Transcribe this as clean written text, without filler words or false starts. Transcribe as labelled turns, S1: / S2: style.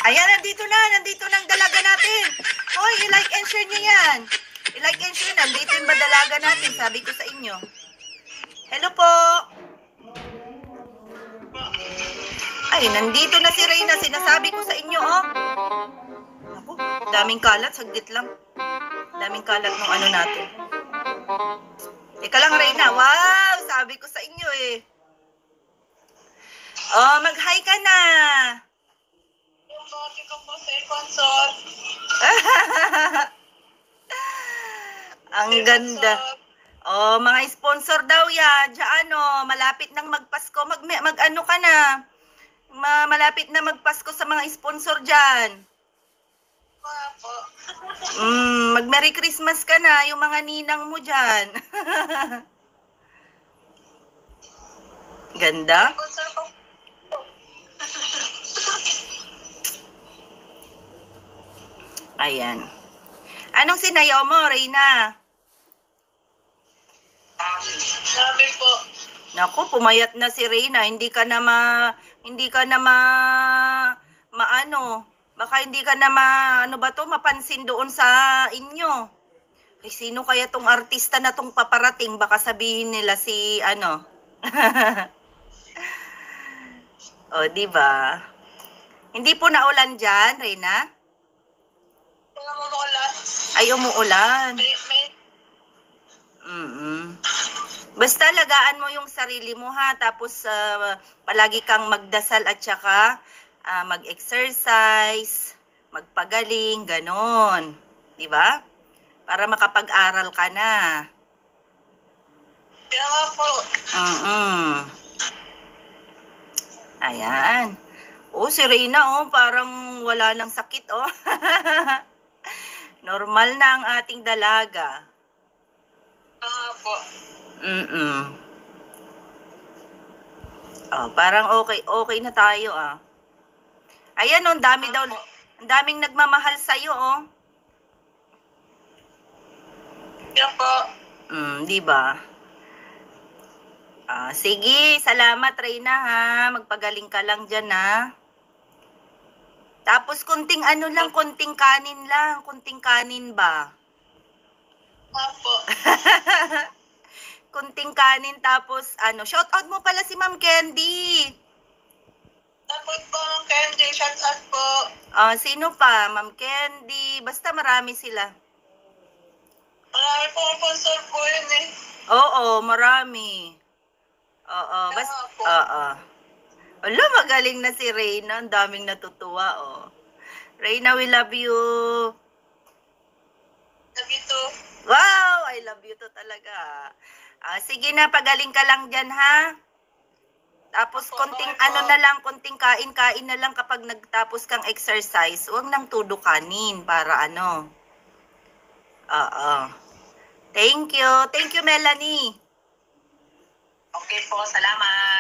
S1: Ayan, nandito na ang dalaga natin. Hoy, i-like and share nyo yan. I-like and share, nandito yung dalaga natin, sabi ko sa inyo. Hello po. Ay, nandito na si Reyna, sinasabi ko sa inyo, oh. Ako, daming kalat, saglit lang. Daming kalat ng ano natin. Teka lang, Reyna. Wow, sabi ko sa inyo eh. Oh, mag-hi ka na. Ang ganda. Oh, mga sponsor daw yan. Diyan, oh, malapit nang magpasko. Mag-ano ka na. Malapit na magpasko sa mga sponsor dyan. Mag-Merry Christmas ka na, yung mga ninang mo dyan. Ganda. Ayan. Anong sinayaw mo, Reyna?
S2: Sabi po.
S1: Naku, pumayat na si Reyna. Hindi ka na maano. Baka hindi ka na mapansin doon sa inyo. Eh, sino kaya tong artista na tong paparating? Baka sabihin nila si ano. O, di ba? Hindi po naulan dyan, Reyna?
S2: Wala mo umuulan.
S1: Ay, umuulan. Basta lagaan mo yung sarili mo ha, tapos palagi kang magdasal at saka mag-exercise, magpagaling, ganon. Di ba? Para makapag-aral ka na.
S2: Kaya nga po.
S1: Ayan. Oh, si Reyna, oh, parang wala lang sakit, oh. Normal na ang ating dalaga.
S2: Po.
S1: Oh, parang okay na tayo, ah. Ayan, oh, ang daming nagmamahal sa'yo, oh.
S2: Yan po.
S1: Di ba? Sige, salamat, Reyna, ha. Magpagaling ka lang dyan, ha. Tapos, konting kanin ba?
S2: Opo.
S1: Kunting kanin, tapos, shout out mo pala si Ma'am Candy.
S2: Tapos po ng candy, shout out po.
S1: Sino pa? Ma'am Candy, basta marami sila.
S2: Marami po sponsor po yun eh.
S1: Oo, marami. Ala, magaling na si Reyna. Ang daming natutuwa, oh. Reyna, we love you.
S2: Love you too.
S1: Wow, I love you too talaga. Sige na, pagaling ka lang dyan, ha? Tapos, konting konting kain na lang kapag nagtapos kang exercise. Huwag nang todo kanin para ano. Thank you. Thank you, Melanie.
S2: Okay po, salamat.